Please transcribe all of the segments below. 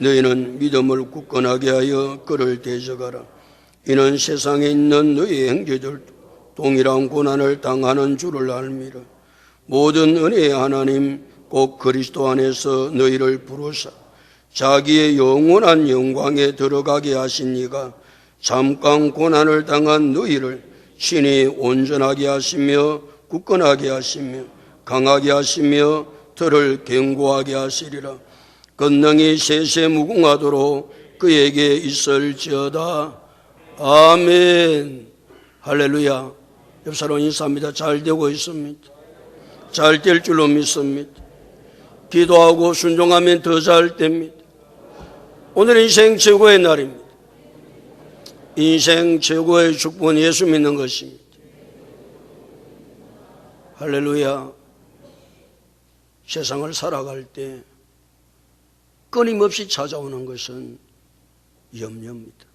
너희는 믿음을 굳건하게 하여 그를 대적하라. 이는 세상에 있는 너희 형제들 동일한 고난을 당하는 줄을 알미라. 모든 은혜의 하나님 곧 그리스도 안에서 너희를 부르사 자기의 영원한 영광에 들어가게 하신 이가 잠깐 고난을 당한 너희를 친히 온전하게 하시며 굳건하게 하시며 강하게 하시며 들을 견고하게 하시리라. 권능이 세세 무궁하도록 그에게 있을지어다. 아멘. 할렐루야. 옆 사람 인사합니다. 잘 되고 있습니다. 잘 될 줄로 믿습니다. 기도하고 순종하면 더 잘 됩니다. 오늘 인생 최고의 날입니다. 인생 최고의 축복은 예수 믿는 것입니다. 할렐루야. 세상을 살아갈 때 끊임없이 찾아오는 것은 염려입니다.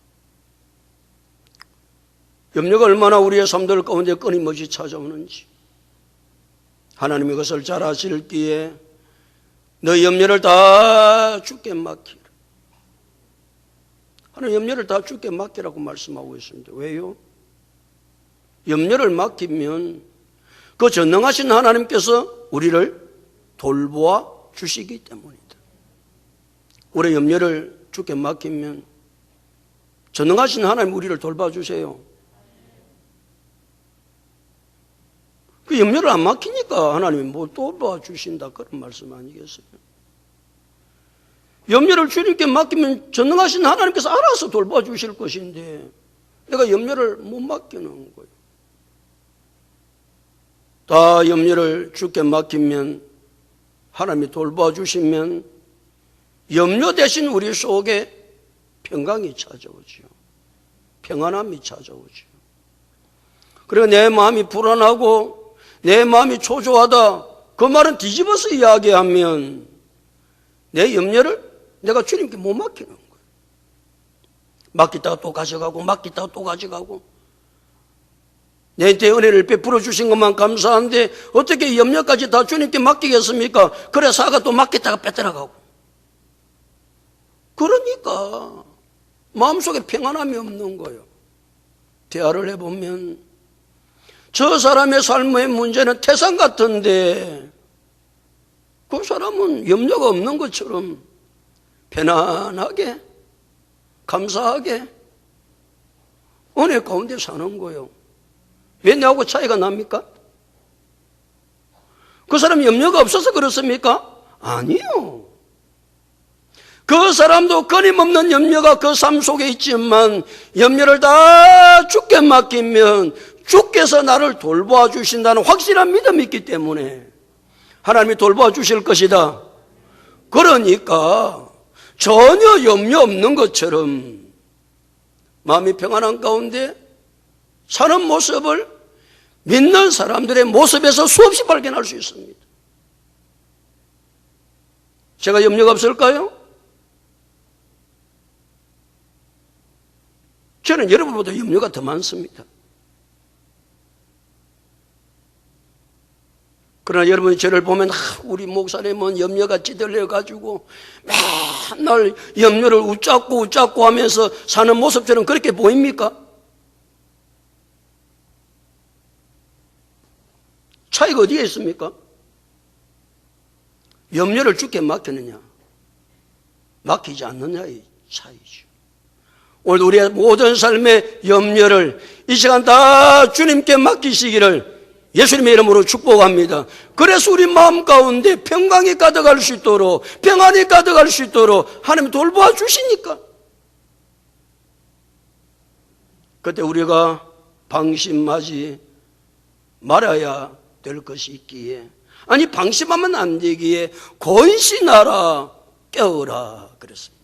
염려가 얼마나 우리의 삶들 가운데 끊임없이 찾아오는지 하나님이 그것을 잘 아실기에 너 염려를 다 주께 맡기라. 하나님 염려를 다 주께 맡기라고 말씀하고 있습니다. 왜요? 염려를 맡기면 그 전능하신 하나님께서 우리를 돌보아 주시기 때문이다. 우리 염려를 주께 맡기면 전능하신 하나님 우리를 돌봐주세요. 그 염려를 안 맡기니까 하나님이 뭘 돌봐주신다 그런 말씀 아니겠어요? 염려를 주님께 맡기면 전능하신 하나님께서 알아서 돌봐주실 것인데 내가 염려를 못 맡기는 거예요. 다 염려를 주께 맡기면 하나님이 돌봐주시면 염려 대신 우리 속에 평강이 찾아오죠. 평안함이 찾아오죠. 그리고 내 마음이 불안하고 내 마음이 초조하다 그 말은 뒤집어서 이야기하면 내 염려를 내가 주님께 못 맡기는 거예요. 맡기다가 또 가져가고 맡기다가 또 가져가고 내한테 은혜를 베풀어 주신 것만 감사한데 어떻게 염려까지 다 주님께 맡기겠습니까? 그래 사가 또 맡기다가 빼들어가고 그러니까 마음속에 평안함이 없는 거예요. 대화를 해보면 저 사람의 삶의 문제는 태산 같은데 그 사람은 염려가 없는 것처럼 편안하게 감사하게 은혜 가운데 사는 거예요. 왜 나하고 차이가 납니까? 그 사람이 염려가 없어서 그렇습니까? 아니요. 그 사람도 끊임없는 염려가 그 삶 속에 있지만 염려를 다 주께 맡기면 주께서 나를 돌보아 주신다는 확실한 믿음이 있기 때문에 하나님이 돌보아 주실 것이다. 그러니까 전혀 염려 없는 것처럼 마음이 평안한 가운데 사는 모습을 믿는 사람들의 모습에서 수없이 발견할 수 있습니다. 제가 염려가 없을까요? 저는 여러분보다 염려가 더 많습니다. 그러나 여러분이 저를 보면 우리 목사님은 염려가 찌들려가지고 맨날 염려를 웃잡고 하면서 사는 모습처럼 그렇게 보입니까? 차이가 어디에 있습니까? 염려를 주께 맡기느냐 맡기지 않느냐의 차이죠. 오늘 우리의 모든 삶의 염려를 이 시간 다 주님께 맡기시기를 예수님의 이름으로 축복합니다. 그래서 우리 마음 가운데 평강이 가득할 수 있도록 평안이 가득할 수 있도록 하나님이 돌보아 주시니까 그때 우리가 방심하지 말아야 될 것이 있기에 아니 방심하면 안 되기에 권신하라 깨어라 그랬습니다.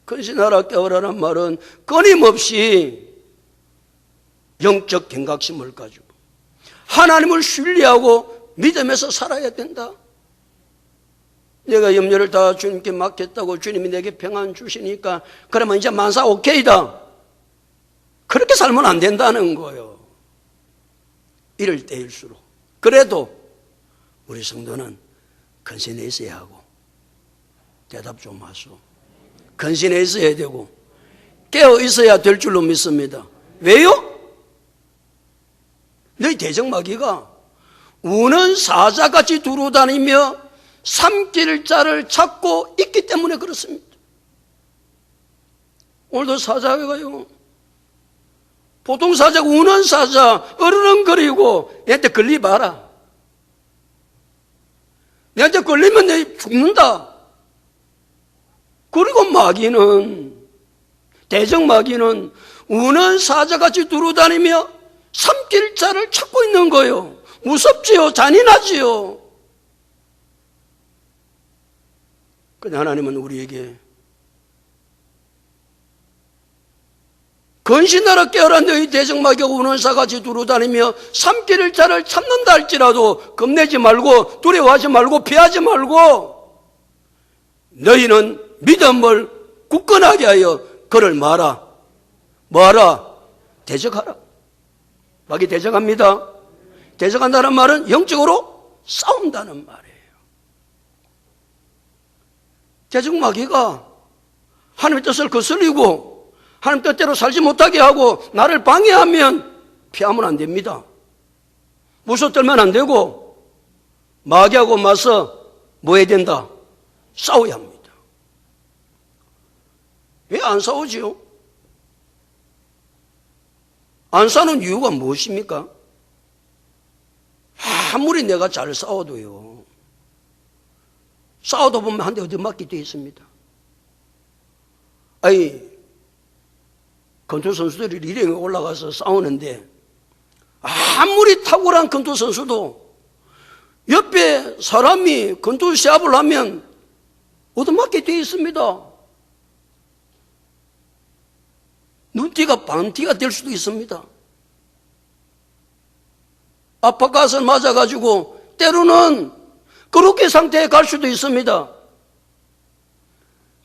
권신하라 깨어라란 말은 끊임없이 영적 경각심을 가지고 하나님을 신뢰하고 믿음에서 살아야 된다. 내가 염려를 다 주님께 맡겼다고 주님이 내게 평안 주시니까 그러면 이제 만사 오케이다. 그렇게 살면 안 된다는 거예요. 이럴 때일수록. 그래도 우리 성도는 근신에 있어야 하고 대답 좀 하소. 근신해 있어야 되고 깨어 있어야 될 줄로 믿습니다. 왜요? 너희 대적마귀가 우는 사자같이 두루다니며 삼킬 자를 찾고 있기 때문에 그렇습니다. 오늘도 사자가요, 보통 사자가 우는 사자 어르렁거리고 얘한테 걸리봐라. 내한테 걸리면 내 죽는다. 그리고 마귀는, 대적마귀는 우는 사자같이 두루다니며 삼킬 자를 찾고 있는 거예요. 무섭지요? 잔인하지요? 근데 하나님은 우리에게 근신하라 깨어라 너희 대적마귀가 우는 사같이 두루다니며 삼킬 자를 찾는다 할지라도 겁내지 말고 두려워하지 말고 피하지 말고 너희는 믿음을 굳건하게 하여 그를 마라. 뭐하라? 대적하라. 마귀 대적합니다. 대적한다는 말은 영적으로 싸운다는 말이에요. 대적마귀가 하나님의 뜻을 거슬리고 하나님 뜻대로 살지 못하게 하고 나를 방해하면 피하면 안 됩니다. 무서 떨면 안 되고 마귀하고 맞서 뭐 해야 된다? 싸워야 합니다. 왜 안 싸우지요? 안 싸우는 이유가 무엇입니까? 아무리 내가 잘 싸워도요, 싸우다 보면 한 대 어디 맞게 되어 있습니다. 아니, 권투 선수들이 리랭에 올라가서 싸우는데 아무리 탁월한 권투 선수도 옆에 사람이 권투 시합을 하면 얻어맞게 되어 있습니다. 눈티가 반티가 될 수도 있습니다. 압박가스를 맞아가지고 때로는 그렇게 상태에 갈 수도 있습니다.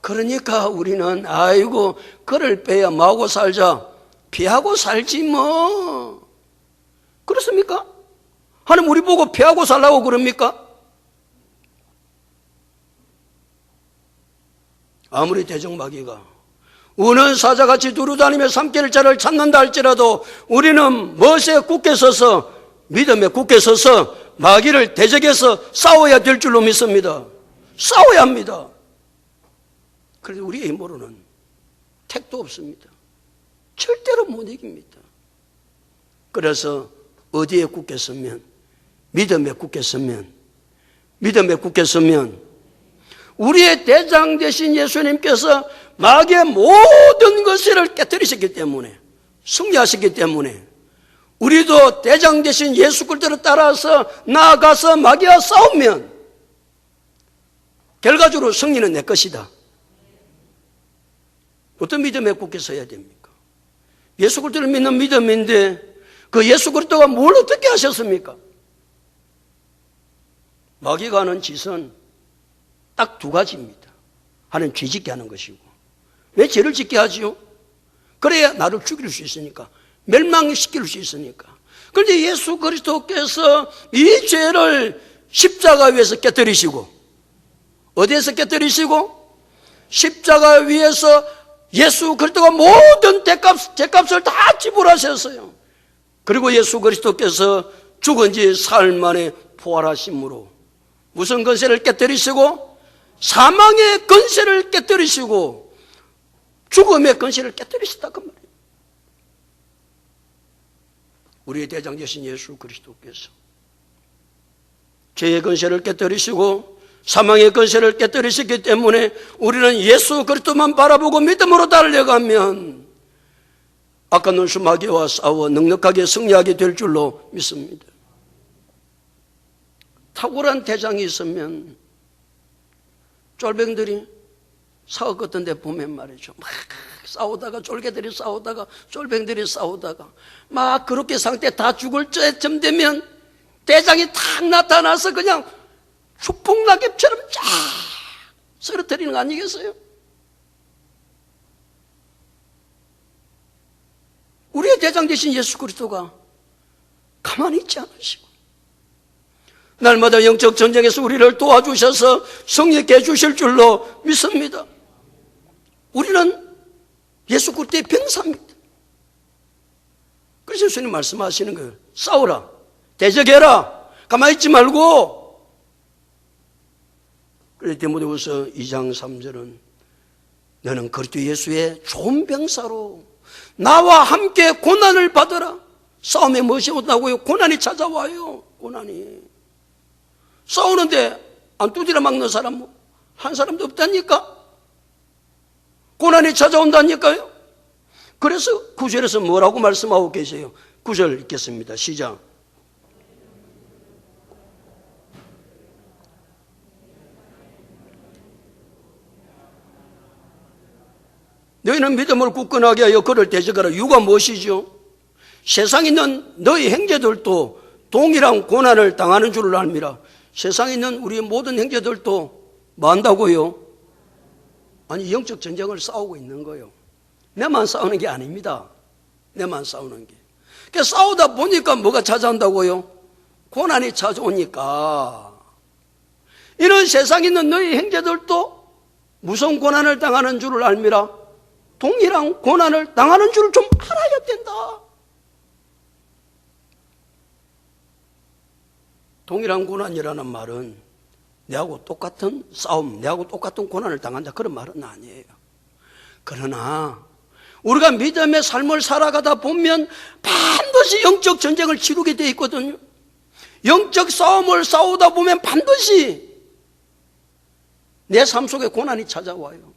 그러니까 우리는 아이고 그를 빼야 마고 살자, 피하고 살지 뭐. 그렇습니까? 하나님 우리 보고 피하고 살라고 그럽니까? 아무리 대적마귀가 우는 사자같이 두루다니며 삼킬 자를 찾는다 할지라도 우리는 멋에 굳게 서서, 믿음에 굳게 서서 마귀를 대적해서 싸워야 될 줄로 믿습니다. 싸워야 합니다. 그래서 우리의 힘으로는 택도 없습니다. 절대로 못 이깁니다. 그래서 어디에 굳게 서면, 믿음에 굳게 서면, 믿음에 굳게 서면 우리의 대장 되신 예수님께서 마귀의 모든 것을 깨뜨리셨기 때문에, 승리하셨기 때문에 우리도 대장 되신 예수 그리스도를 따라서 나아가서 마귀와 싸우면 결과적으로 승리는 내 것이다. 어떤 믿음에 굳게 서야 됩니까? 예수 그리스도를 믿는 믿음인데 그 예수 그리스도가 뭘 어떻게 하셨습니까? 마귀가 하는 짓은 딱 두 가지입니다. 하나는 죄 짓게 하는 것이고. 왜 죄를 짓게 하지요? 그래야 나를 죽일 수 있으니까, 멸망시킬 수 있으니까. 그런데 예수 그리스도께서 이 죄를 십자가 위에서 깨뜨리시고, 어디에서 깨뜨리시고? 십자가 위에서 예수 그리스도가 모든 죄값을 다 지불하셨어요. 그리고 예수 그리스도께서 죽은 지 사흘 만에 부활하심으로 무슨 권세를 깨뜨리시고? 사망의 권세를 깨뜨리시고 죽음의 권세를 깨뜨리시다 그 말이에요. 우리의 대장 되신 예수 그리스도께서 죄의 권세를 깨뜨리시고 사망의 권세를 깨뜨리셨기 때문에 우리는 예수 그리스도만 바라보고 믿음으로 달려가면 악한 원수 마귀와 싸워 넉넉하게 승리하게 될 줄로 믿습니다. 탁월한 대장이 있으면 쫄병들이 사업 같은 데 보면 말이죠, 막 싸우다가 쫄개들이 싸우다가 쫄병들이 싸우다가 막 그렇게 상태 다 죽을 때쯤 되면 대장이 탁 나타나서 그냥 추풍낙엽처럼 쫙 쓰러뜨리는 거 아니겠어요? 우리의 대장 되신 예수 그리스도가 가만히 있지 않으시고 날마다 영적 전쟁에서 우리를 도와주셔서 승리케 해주실 줄로 믿습니다. 우리는 예수 그리스도의 병사입니다. 그래서 예수님 말씀하시는 거예요. 싸우라, 대적해라, 가만히 있지 말고. 그래서 디모데후서 2장 3절은 너는 그리스도 예수의 좋은 병사로 나와 함께 고난을 받으라. 싸움에 무엇이 온다고요? 고난이 찾아와요. 고난이. 싸우는데 안 두드려 막는 사람 한 사람도 없다니까. 고난이 찾아온다니까요. 그래서 9절에서 뭐라고 말씀하고 계세요? 9절 읽겠습니다. 시작. 너희는 믿음을 굳건하게 하여 그를 대적하라. 이유가 무엇이죠? 세상에 있는 너희 형제들도 동일한 고난을 당하는 줄을 알미라. 세상에 있는 우리 모든 형제들도 뭐 한다고요? 아니, 영적 전쟁을 싸우고 있는 거예요. 내만 싸우는 게 아닙니다. 내만 싸우는 게. 그러니까 싸우다 보니까 뭐가 찾아온다고요? 고난이 찾아오니까. 이런 세상에 있는 너희 형제들도 무슨 고난을 당하는 줄을 알미라. 동일한 고난을 당하는 줄을 좀 알아야 된다. 동일한 고난이라는 말은 내하고 똑같은 싸움, 내하고 똑같은 고난을 당한다, 그런 말은 아니에요. 그러나 우리가 믿음의 삶을 살아가다 보면 반드시 영적 전쟁을 치르게 돼 있거든요. 영적 싸움을 싸우다 보면 반드시 내 삶 속에 고난이 찾아와요.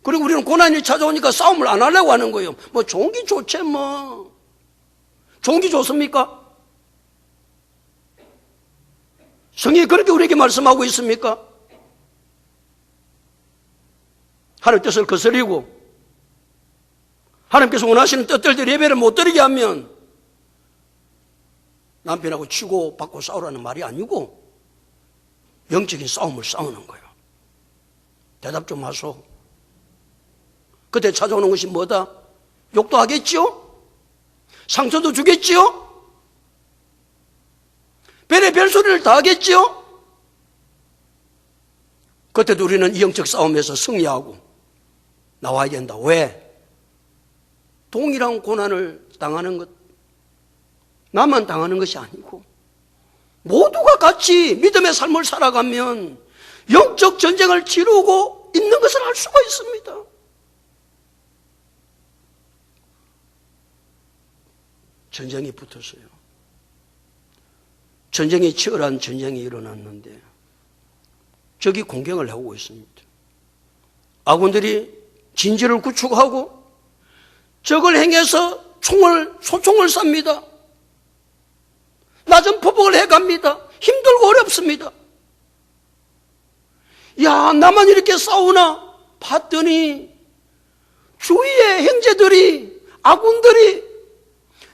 그리고 우리는 고난이 찾아오니까 싸움을 안 하려고 하는 거예요. 뭐 좋은 게 좋지 뭐. 좋은 게 좋습니까? 성경이 그렇게 우리에게 말씀하고 있습니까? 하나님 뜻을 거스리고 하나님께서 원하시는 뜻들대로 예배를 못 드리게 하면 남편하고 치고 받고 싸우라는 말이 아니고 영적인 싸움을 싸우는 거예요. 대답 좀 하소. 그때 찾아오는 것이 뭐다? 욕도 하겠지요? 상처도 주겠지요? 별의 별소리를 다 하겠지요? 그때도 우리는 이 영적 싸움에서 승리하고 나와야 된다. 왜? 동일한 고난을 당하는 것, 나만 당하는 것이 아니고 모두가 같이 믿음의 삶을 살아가면 영적 전쟁을 치르고 있는 것을 알 수가 있습니다. 전쟁이 붙었어요. 전쟁이 치열한 전쟁이 일어났는데 적이 공격을 해오고 있습니다. 아군들이 진지를 구축하고 적을 향해서 소총을 쏩니다. 낮은 포복을 해갑니다. 힘들고 어렵습니다. 야, 나만 이렇게 싸우나 봤더니 주위의 형제들이, 아군들이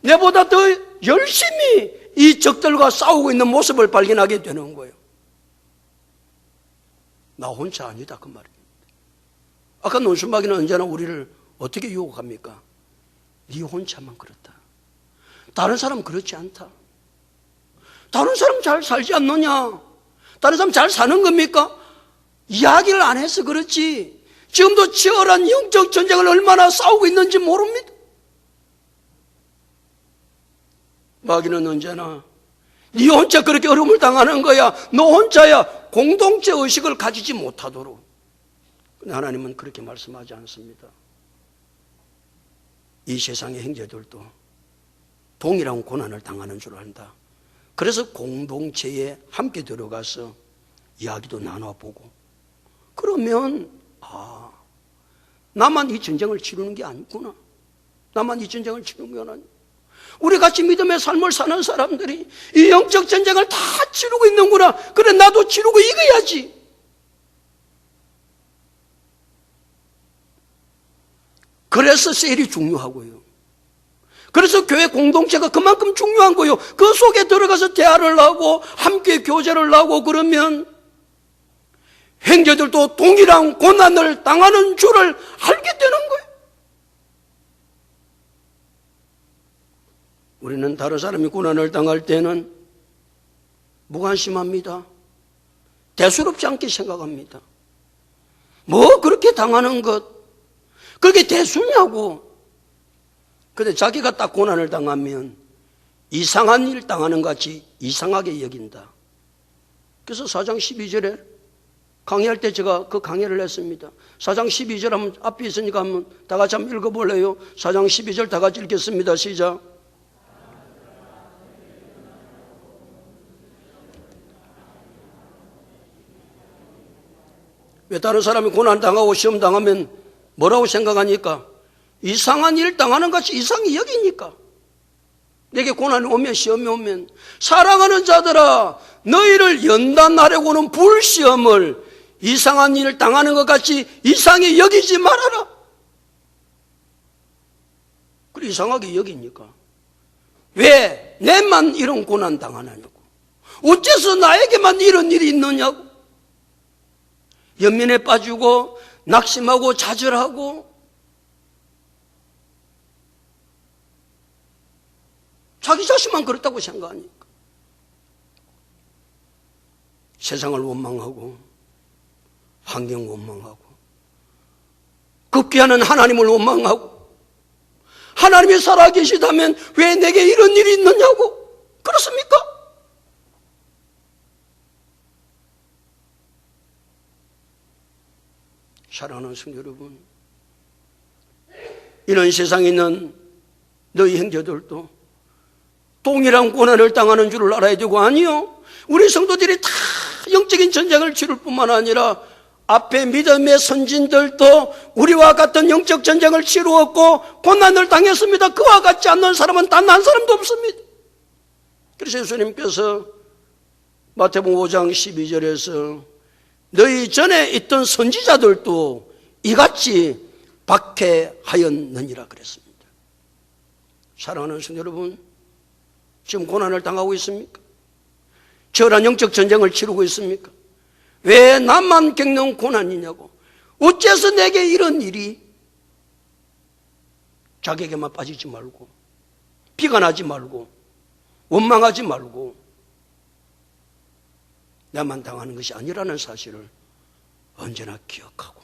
내보다 더 열심히 이 적들과 싸우고 있는 모습을 발견하게 되는 거예요. 나 혼자 아니다, 그 말입니다. 아까 논순박이는 언제나 우리를 어떻게 유혹합니까? 네 혼자만 그렇다. 다른 사람 그렇지 않다. 다른 사람 잘 살지 않느냐? 다른 사람 잘 사는 겁니까? 이야기를 안 해서 그렇지 지금도 치열한 영적 전쟁을 얼마나 싸우고 있는지 모릅니다. 마귀는 언제나 네 혼자 그렇게 어려움을 당하는 거야, 너 혼자야, 공동체 의식을 가지지 못하도록. 근데 하나님은 그렇게 말씀하지 않습니다. 이 세상의 형제들도 동일한 고난을 당하는 줄 안다. 그래서 공동체에 함께 들어가서 이야기도 나눠보고, 그러면 나만 이 전쟁을 치르는 게 아니구나, 나만 이 전쟁을 치르는 게 아니구나. 우리 같이 믿음의 삶을 사는 사람들이 이 영적 전쟁을 다 치르고 있는구나. 그래, 나도 치르고 이겨야지. 그래서 셀이 중요하고요. 그래서 교회 공동체가 그만큼 중요한 거예요. 그 속에 들어가서 대화를 하고 함께 교제를 하고 그러면 형제들도 동일한 고난을 당하는 줄을 알게 되는 거예요. 우리는 다른 사람이 고난을 당할 때는 무관심합니다. 대수롭지 않게 생각합니다. 뭐 그렇게 당하는 것, 그게 대수냐고. 근데 자기가 딱 고난을 당하면 이상한 일 당하는 것 같이 이상하게 여긴다. 그래서 4장 12절에 강의할 때 제가 그 강의를 했습니다. 4장 12절 한번 앞에 있으니까 한번 다 같이 한번 읽어볼래요? 4장 12절 다 같이 읽겠습니다. 시작. 왜 다른 사람이 고난 당하고 시험 당하면 뭐라고 생각하니까? 이상한 일 당하는 것이 이상히 여기니까. 내게 고난이 오면 시험이 오면 사랑하는 자들아 너희를 연단하려고는 불시험을 이상한 일을 당하는 것 같이 이상히 여기지 말아라. 그래 이상하게 여기니까 왜 내만 이런 고난 당하냐고. 어째서 나에게만 이런 일이 있느냐고. 연민에 빠지고 낙심하고 좌절하고 자기 자신만 그렇다고 생각하니까 세상을 원망하고 환경 원망하고 급기야는 하나님을 원망하고 하나님이 살아계시다면 왜 내게 이런 일이 있느냐고. 그렇습니까? 사랑하는 성도 여러분, 이런 세상에 있는 너희 형제들도 동일한 고난을 당하는 줄을 알아야 되고, 아니요, 우리 성도들이 다 영적인 전쟁을 치를 뿐만 아니라 앞에 믿음의 선진들도 우리와 같은 영적 전쟁을 치루었고 고난을 당했습니다. 그와 같지 않는 사람은 단 한 사람도 없습니다. 그래서 예수님께서 마태복음 5장 12절에서 너희 전에 있던 선지자들도 이같이 박해하였느니라 그랬습니다. 사랑하는 성도 여러분, 지금 고난을 당하고 있습니까? 치열한 영적 전쟁을 치르고 있습니까? 왜 나만 겪는 고난이냐고. 어째서 내게 이런 일이. 자격에만 빠지지 말고 비관하지 말고 원망하지 말고 나만 당하는 것이 아니라는 사실을 언제나 기억하고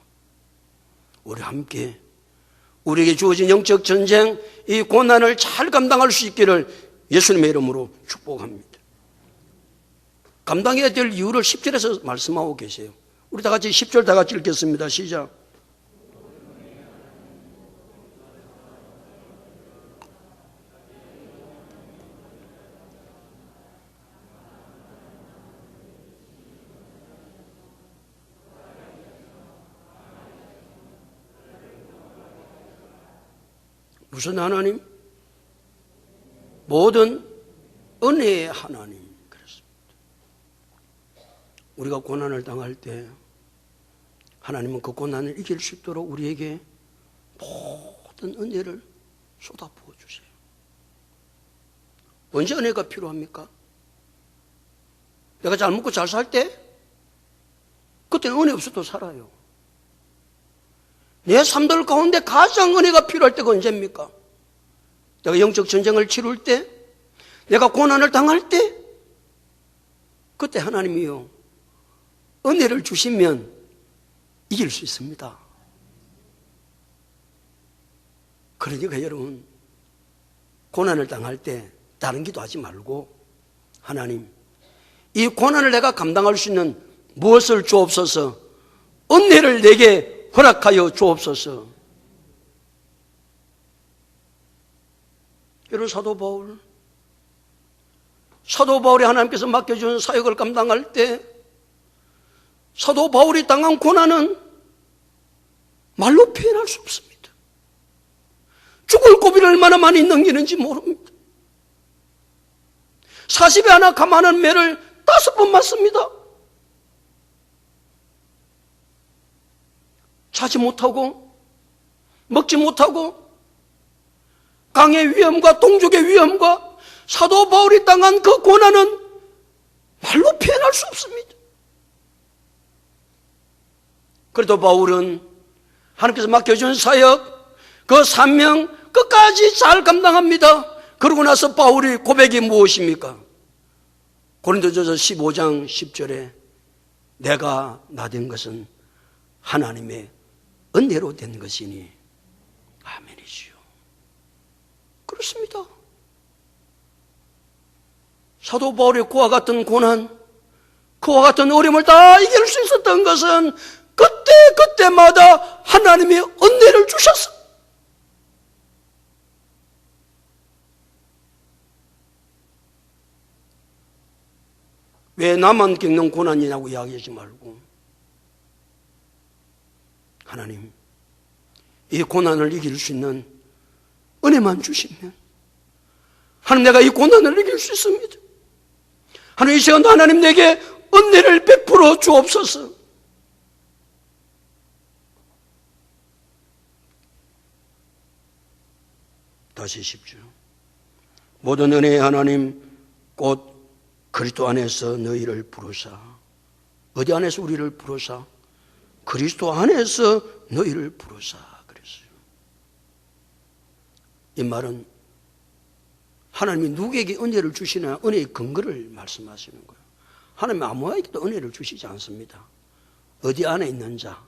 우리 함께 우리에게 주어진 영적 전쟁, 이 고난을 잘 감당할 수 있기를 예수님의 이름으로 축복합니다. 감당해야 될 이유를 10절에서 말씀하고 계세요. 우리 다 같이 10절 다 같이 읽겠습니다. 시작. 무슨 하나님? 모든 은혜의 하나님. 그렇습니다. 우리가 고난을 당할 때 하나님은 그 고난을 이길 수 있도록 우리에게 모든 은혜를 쏟아부어 주세요. 언제 은혜가 필요합니까? 내가 잘 먹고 잘 살 때? 그때는 은혜 없어도 살아요. 내 삶들 가운데 가장 은혜가 필요할 때가 언제입니까? 내가 영적 전쟁을 치룰 때, 내가 고난을 당할 때, 그때 하나님이요 은혜를 주시면 이길 수 있습니다. 그러니까 여러분, 고난을 당할 때 다른 기도하지 말고 하나님, 이 고난을 내가 감당할 수 있는 무엇을 주옵소서, 은혜를 내게 허락하여 주옵소서. 여러분, 사도 바울이 하나님께서 맡겨준 사역을 감당할 때 사도 바울이 당한 고난은 말로 표현할 수 없습니다. 죽을 고비를 얼마나 많이 넘기는지 모릅니다. 40에 하나 감하는 매를 5번 맞습니다. 자지 못하고 먹지 못하고 강의 위험과 동족의 위험과 사도 바울이 당한 그 고난은 말로 표현할 수 없습니다. 그래도 바울은 하나님께서 맡겨준 사역, 그 사명 끝까지 잘 감당합니다. 그러고 나서 바울의 고백이 무엇입니까? 고린도전서 15장 10절에 내가 나 된 것은 하나님의 은혜로 된 것이니 아멘이지요. 그렇습니다. 사도 바울의 그와 같은 고난, 그와 같은 어려움을 다 이길 수 있었던 것은 그때마다 하나님의 은혜를 주셨어. 왜 나만 겪는 고난이냐고 이야기하지 말고, 하나님, 이 고난을 이길 수 있는 은혜만 주시면, 하나님, 내가 이 고난을 이길 수 있습니다. 하나님, 이 시간도 하나님 내게 은혜를 베풀어 주옵소서. 다시 10절. 모든 은혜의 하나님 곧 그리스도 안에서 너희를 부르사. 어디 안에서 우리를 부르사? 그리스도 안에서 너희를 부르사 그랬어요. 이 말은 하나님이 누구에게 은혜를 주시나 은혜의 근거를 말씀하시는 거예요. 하나님은 아무에게도 은혜를 주시지 않습니다. 어디 안에 있는 자,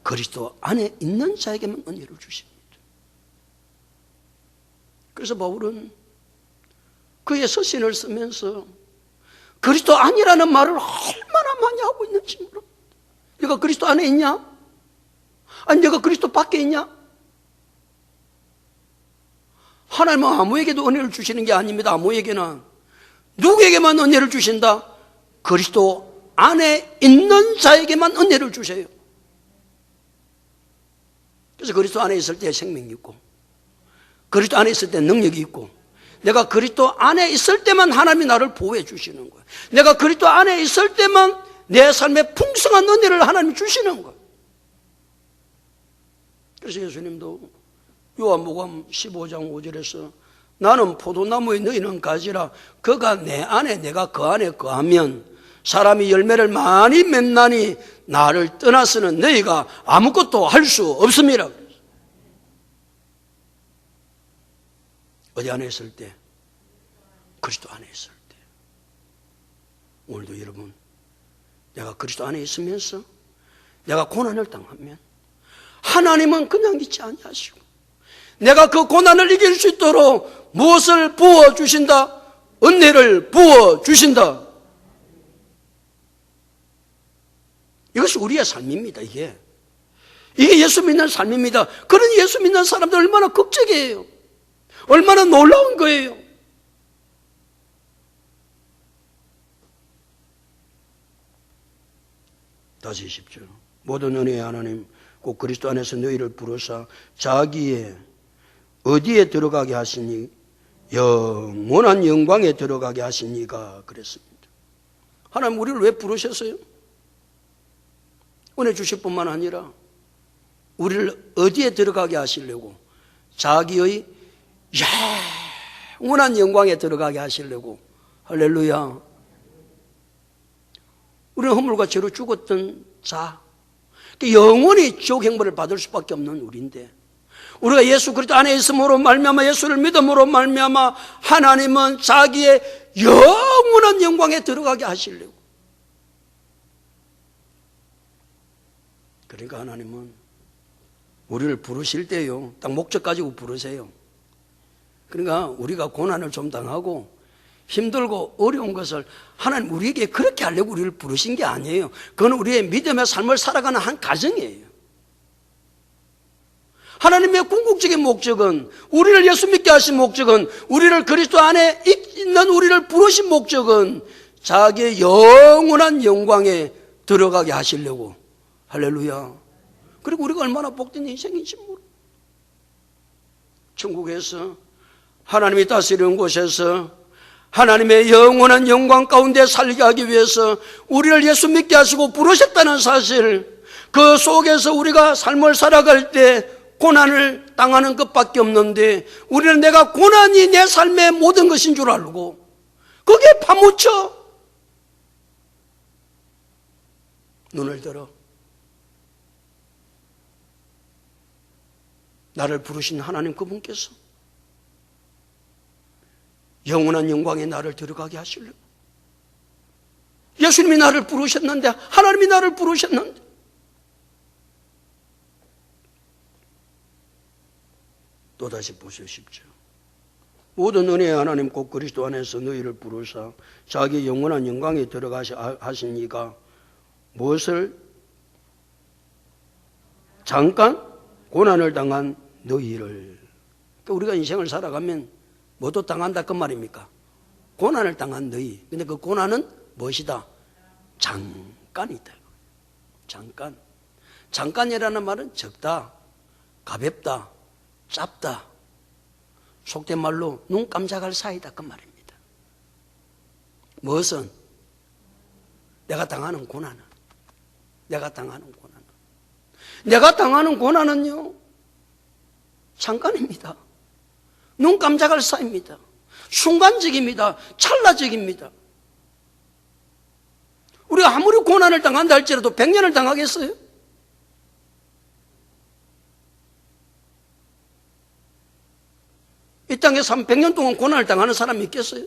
그리스도 안에 있는 자에게만 은혜를 주십니다. 그래서 바울은 그의 서신을 쓰면서 그리스도 안이라는 말을 얼마나 많이 하고 있는지 모릅니다. 내가 그리스도 안에 있냐? 아니 내가 그리스도 밖에 있냐? 하나님은 아무에게도 은혜를 주시는 게 아닙니다. 아무에게나. 누구에게만 은혜를 주신다? 그리스도 안에 있는 자에게만 은혜를 주세요. 그래서 그리스도 안에 있을 때 생명이 있고, 그리스도 안에 있을 때 능력이 있고, 내가 그리스도 안에 있을 때만 하나님이 나를 보호해 주시는 거예요. 내가 그리스도 안에 있을 때만 내 삶에 풍성한 은혜를 하나님이 주시는 거예요. 그래서 예수님도 요한복음 15장 5절에서 나는 포도나무의 너희는 가지라. 그가 내 안에 내가 그 안에 거하면 사람이 열매를 많이 맺나니 나를 떠나서는 너희가 아무것도 할 수 없습니다. 어디 안에 있을 때? 그리스도 안에 있을 때. 오늘도 여러분, 내가 그리스도 안에 있으면서 내가 고난을 당하면 하나님은 그냥 있지 아니하시고 내가 그 고난을 이길 수 있도록 무엇을 부어주신다? 은혜를 부어주신다. 이것이 우리의 삶입니다. 이게 예수 믿는 삶입니다. 그런 예수 믿는 사람들 얼마나 극적이에요. 얼마나 놀라운 거예요. 다시 10절. 모든 은혜의 하나님 곧 그리스도 안에서 너희를 부르사 자기의 어디에 들어가게 하시니 영원한 영광에 들어가게 하시니가 그랬습니다. 하나님 우리를 왜 부르셨어요? 은혜 주실 뿐만 아니라 우리를 어디에 들어가게 하시려고? 자기의 영원한 영광에 들어가게 하시려고. 할렐루야. 우리는 허물과 죄로 죽었던 자, 영원히 지옥 형벌을 받을 수밖에 없는 우리인데, 우리가 예수 그리스도 안에 있음으로 말미암아 예수를 믿음으로 말미암아 하나님은 자기의 영원한 영광에 들어가게 하시려고. 그러니까 하나님은 우리를 부르실 때요, 딱 목적 가지고 부르세요. 그러니까 우리가 고난을 좀 당하고 힘들고 어려운 것을 하나님 우리에게 그렇게 하려고 우리를 부르신 게 아니에요. 그건 우리의 믿음의 삶을 살아가는 한 과정이에요. 하나님의 궁극적인 목적은, 우리를 예수 믿게 하신 목적은, 우리를 그리스도 안에 있는 우리를 부르신 목적은 자기의 영원한 영광에 들어가게 하시려고. 할렐루야. 그리고 우리가 얼마나 복된 인생인지 모르. 천국에서 하나님이 다스리는 곳에서 하나님의 영원한 영광 가운데 살게 하기 위해서 우리를 예수 믿게 하시고 부르셨다는 사실, 그 속에서 우리가 삶을 살아갈 때 고난을 당하는 것밖에 없는데, 우리는 내가 고난이 내 삶의 모든 것인 줄 알고 거기에 파묻혀 눈을 들어 나를 부르신 하나님 그분께서 영원한 영광에 나를 들어가게 하시려고. 예수님이 나를 부르셨는데, 하나님이 나를 부르셨는데, 또다시 보십시오. 모든 은혜의 하나님 곧 그리스도 안에서 너희를 부르사 자기 영원한 영광에 들어가신 이가 무엇을 잠깐 고난을 당한 너희를. 그러니까 우리가 인생을 살아가면 뭐도 당한다 그 말입니까? 고난을 당한 너희. 근데 그 고난은 무엇이다? 잠깐이다. 잠깐. 잠깐이라는 말은 적다, 가볍다, 짧다. 속된 말로 눈 깜짝할 사이다 그 말입니다. 무엇은? 내가 당하는 고난은. 내가 당하는 고난은. 내가 당하는 고난은요, 잠깐입니다. 눈 깜짝할 사이입니다. 순간적입니다. 찰나적입니다. 우리가 아무리 고난을 당한다 할지라도 100년을 당하겠어요? 이 땅에서 한 100년 동안 고난을 당하는 사람이 있겠어요?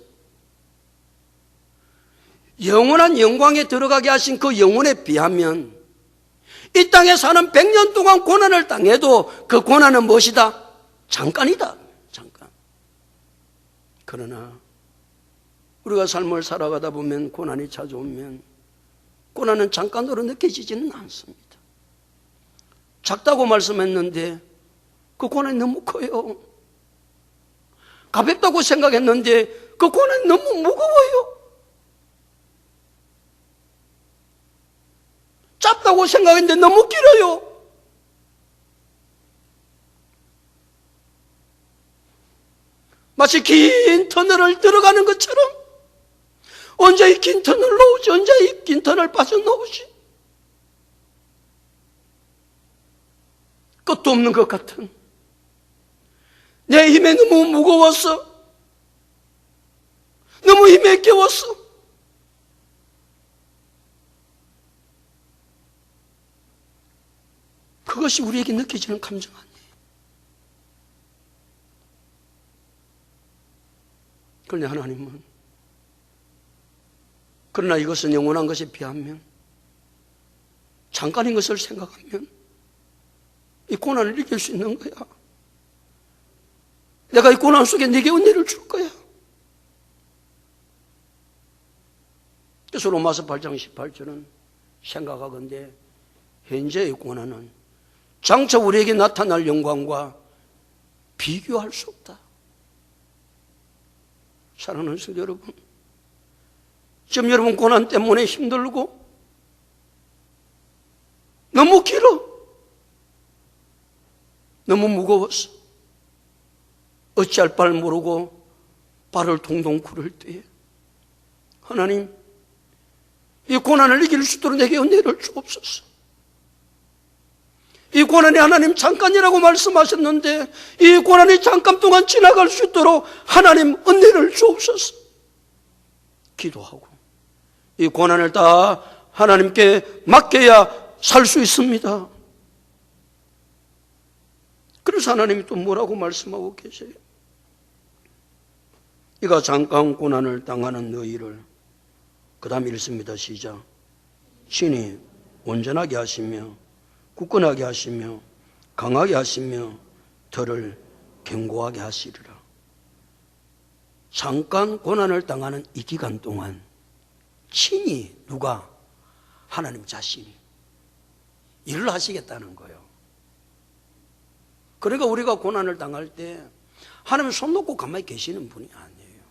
영원한 영광에 들어가게 하신 그 영혼에 비하면 이 땅에 사는 100년 동안 고난을 당해도 그 고난은 무엇이다? 잠깐이다. 잠깐. 그러나 우리가 삶을 살아가다 보면 고난이 찾아오면 고난은 잠깐으로 느껴지지는 않습니다. 작다고 말씀했는데 그 고난이 너무 커요. 가볍다고 생각했는데 그 고난이 너무 무거워요. 짧다고 생각했는데 너무 길어요. 마치 긴 터널을 들어가는 것처럼 언제 이 긴 터널 나오지? 언제 이 긴 터널 빠져나오지? 끝도 없는 것 같은 내 힘에 너무 무거웠어. 너무 힘에 깨웠어. 그것이 우리에게 느껴지는 감정 아니에요. 그런데 하나님은 그러나 이것은 영원한 것에 비하면 잠깐인 것을 생각하면 이 고난을 이길 수 있는 거야. 내가 이 고난 속에 네게 은혜를 줄 거야. 그래서 로마서 8장 18절은 생각하건대 현재의 고난은 장차 우리에게 나타날 영광과 비교할 수 없다. 사랑하는 성도 여러분, 지금 여러분 고난 때문에 힘들고 너무 길어, 너무 무거웠어. 어찌할 바를 모르고 발을 동동 구를 때에 하나님, 이 고난을 이길 수 있도록 내게 은혜를 주옵소서. 이 고난이 하나님 잠깐이라고 말씀하셨는데 이 고난이 잠깐 동안 지나갈 수 있도록 하나님 은혜를 주옵소서. 기도하고 이 고난을 다 하나님께 맡겨야 살 수 있습니다. 그래서 하나님이 또 뭐라고 말씀하고 계세요? 이가 잠깐 고난을 당하는 너희를, 그 다음 읽습니다. 시작. 친히 온전하게 하시며 굳건하게 하시며 강하게 하시며 덜을 견고하게 하시리라. 잠깐 고난을 당하는 이 기간 동안 친히 누가? 하나님 자신이 일을 하시겠다는 거예요. 그러니까 우리가 고난을 당할 때 하나님 손 놓고 가만히 계시는 분이 아니에요.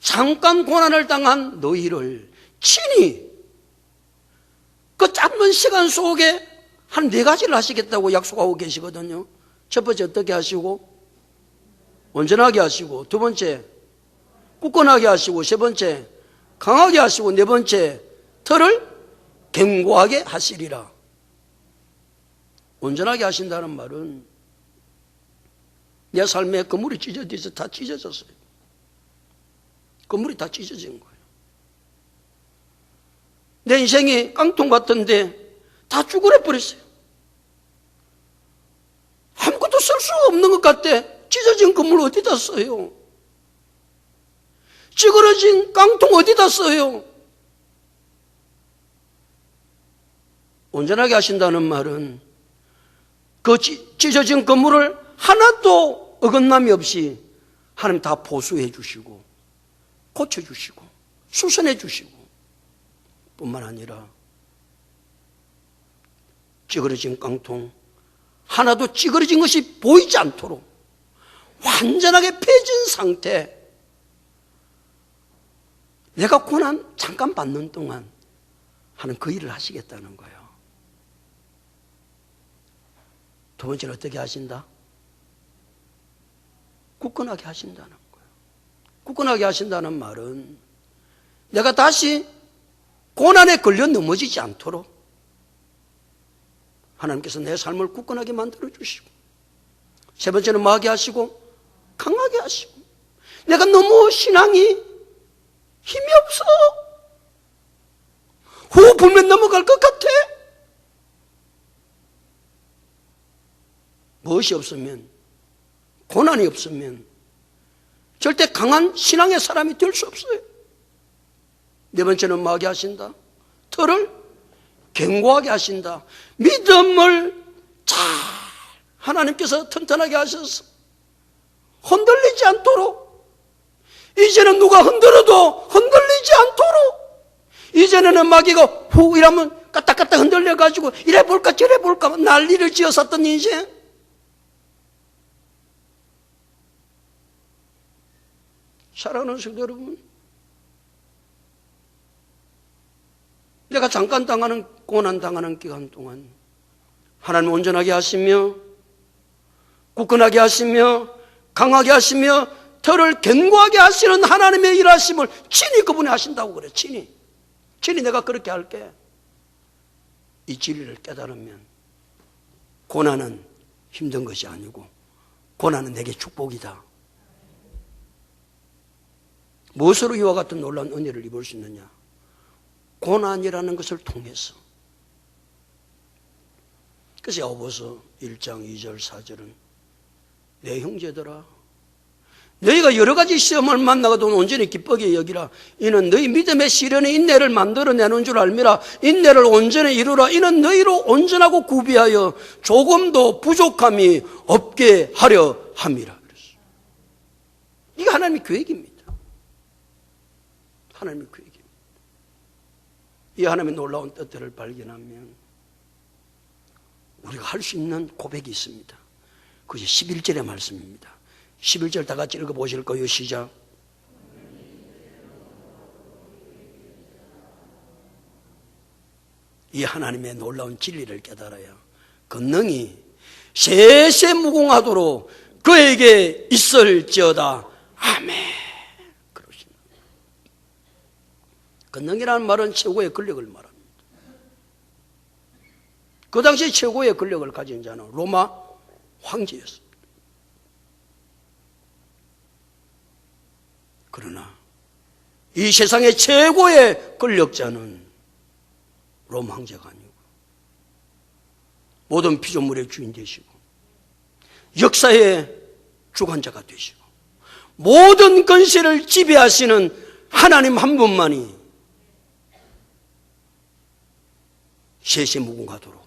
잠깐 고난을 당한 너희를 친히 그 짧은 시간 속에 한 4가지를 하시겠다고 약속하고 계시거든요. 첫 번째 어떻게 하시고? 온전하게 하시고, 두 번째 굳건하게 하시고, 세 번째 강하게 하시고, 네 번째 털을 견고하게 하시리라. 온전하게 하신다는 말은 내 삶에 그물이 찢어져서 다 찢어졌어요. 그물이 다 찢어진 거예요. 내 인생이 깡통 같은데 다 쭈그려 버렸어요. 아무것도 쓸 수가 없는 것 같아. 찢어진 그물 어디다 써요? 찌그러진 깡통 어디다 써요? 온전하게 하신다는 말은 그 찢어진 건물을 하나도 어긋남이 없이 하나님 다 보수해 주시고 고쳐주시고 수선해 주시고 뿐만 아니라 찌그러진 깡통 하나도 찌그러진 것이 보이지 않도록 완전하게 펴진 상태, 내가 고난 잠깐 받는 동안 하는 그 일을 하시겠다는 거예요. 두 번째는 어떻게 하신다? 굳건하게 하신다는 거예요. 굳건하게 하신다는 말은 내가 다시 고난에 걸려 넘어지지 않도록 하나님께서 내 삶을 굳건하게 만들어 주시고, 세 번째는 뭐하게 하시고? 강하게 하시고. 내가 너무 신앙이 힘이 없어, 호흡 불면 넘어갈 것 같아. 무엇이 없으면, 고난이 없으면 절대 강한 신앙의 사람이 될 수 없어요. 네 번째는 뭐하게 하신다? 털을 견고하게 하신다. 믿음을 잘 하나님께서 튼튼하게 하셔서 흔들리지 않도록, 이제는 누가 흔들어도 흔들리지 않도록, 이제는 마귀가 후 이러면 까딱까딱 흔들려가지고 이래 볼까 저래 볼까 난리를 지었었던 인생, 사랑하는 성도 여러분, 내가 잠깐 당하는 고난 당하는 기간 동안 하나님 온전하게 하시며 굳건하게 하시며 강하게 하시며 털을 견고하게 하시는 하나님의 일하심을 친히 그분이 하신다고 그래. 친히 내가 그렇게 할게. 이 진리를 깨달으면 고난은 힘든 것이 아니고 고난은 내게 축복이다. 무엇으로 이와 같은 놀라운 은혜를 입을 수 있느냐? 고난이라는 것을 통해서. 그래서 야고보서 1장 2절 4절은 내 형제들아, 너희가 여러 가지 시험을 만나고도 온전히 기쁘게 여기라. 이는 너희 믿음의 시련에 인내를 만들어내는 줄 알미라. 인내를 온전히 이루라. 이는 너희로 온전하고 구비하여 조금도 부족함이 없게 하려 함이라. 그랬어요. 이게 하나님의 계획입니다. 하나님의 계획입니다. 이 하나님의 놀라운 뜻들을 발견하면 우리가 할 수 있는 고백이 있습니다. 그것이 11절의 말씀입니다. 11절 다 같이 읽어보실 거예요. 시작. 이 하나님의 놀라운 진리를 깨달아야 권능이 세세무궁하도록 그에게 있을지어다. 아멘. 그러십니다. 권능이라는 말은 최고의 권력을 말합니다. 그 당시 최고의 권력을 가진 자는 로마 황제였습니다. 그러나 이 세상의 최고의 권력자는 로마 황제가 아니고 모든 피조물의 주인 되시고 역사의 주관자가 되시고 모든 권세를 지배하시는 하나님 한 분만이 세세무궁하도록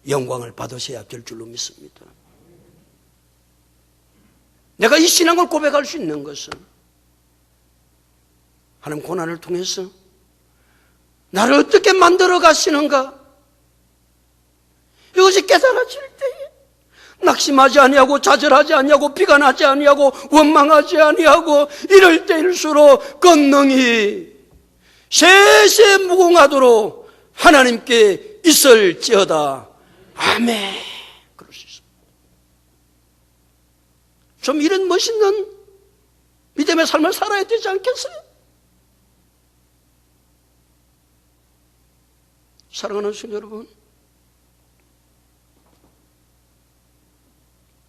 영광을 받으셔야 될 줄로 믿습니다. 내가 이 신앙을 고백할 수 있는 것은 하나님 고난을 통해서 나를 어떻게 만들어 가시는가, 이것이 깨달아질 때에 낙심하지 아니하고 좌절하지 아니하고 비관하지 아니하고 원망하지 아니하고 이럴 때일수록 권능이 세세무궁하도록 하나님께 있을지어다. 아멘. 그럴 수 있습니다. 좀 이런 멋있는 믿음의 삶을 살아야 되지 않겠어요? 사랑하는 성도 여러분,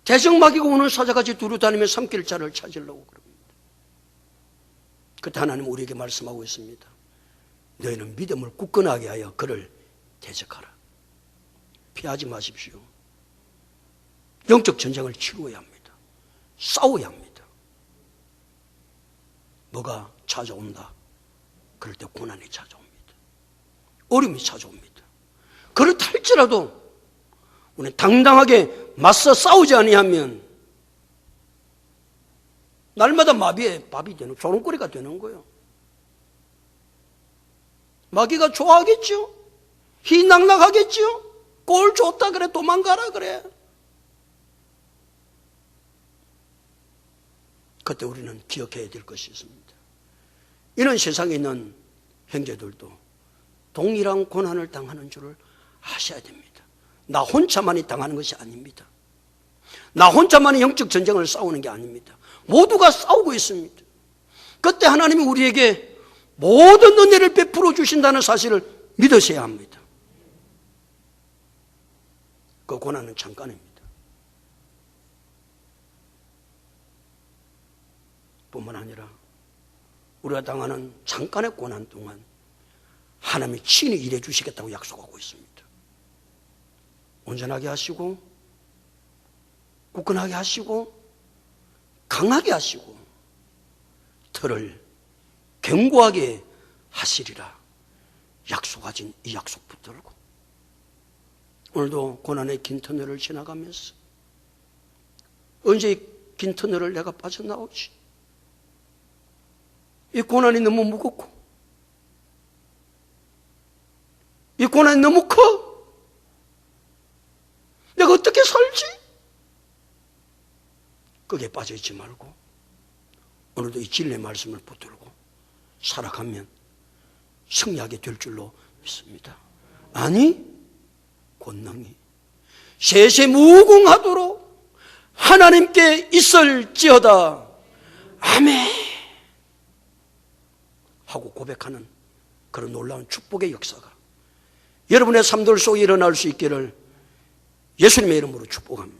대적마귀가 오는 사자같이 두루다니며 삼킬 자를 찾으려고 그럽니다. 그때 하나님 우리에게 말씀하고 있습니다. 너희는 믿음을 굳건하게 하여 그를 대적하라. 피하지 마십시오. 영적 전쟁을 치루어야 합니다. 싸워야 합니다. 뭐가 찾아온다? 그럴 때 고난이 찾아옵니다. 어려움이 찾아옵니다. 그렇다 할지라도 우리 당당하게 맞서 싸우지 아니하면 날마다 마비의 밥이 되는, 조롱거리가 되는 거예요. 마귀가 좋아하겠죠? 희낙낙하겠죠? 꼴 좋다 그래, 도망가라 그래. 그때 우리는 기억해야 될 것이 있습니다. 이런 세상에 있는 형제들도 동일한 고난을 당하는 줄을 아셔야 됩니다. 나 혼자만이 당하는 것이 아닙니다. 나 혼자만이 영적 전쟁을 싸우는 게 아닙니다. 모두가 싸우고 있습니다. 그때 하나님이 우리에게 모든 은혜를 베풀어 주신다는 사실을 믿으셔야 합니다. 그 고난은 잠깐입니다. 뿐만 아니라 우리가 당하는 잠깐의 고난 동안 하나님이 친히 일해 주시겠다고 약속하고 있습니다. 온전하게 하시고 굳건하게 하시고 강하게 하시고 털을 견고하게 하시리라 약속하신 이 약속 붙들고 오늘도 고난의 긴 터널을 지나가면서 언제 이 긴 터널을 내가 빠져나오지? 이 고난이 너무 무겁고 이 고난이 너무 커. 내가 어떻게 살지? 거기에 빠져있지 말고 오늘도 이 진리의 말씀을 붙들고 살아가면 승리하게 될 줄로 믿습니다. 아니 권능이 세세무궁하도록 하나님께 있을지어다. 아멘 하고 고백하는 그런 놀라운 축복의 역사가 여러분의 삶들 속에 일어날 수 있기를 예수님의 이름으로 축복합니다.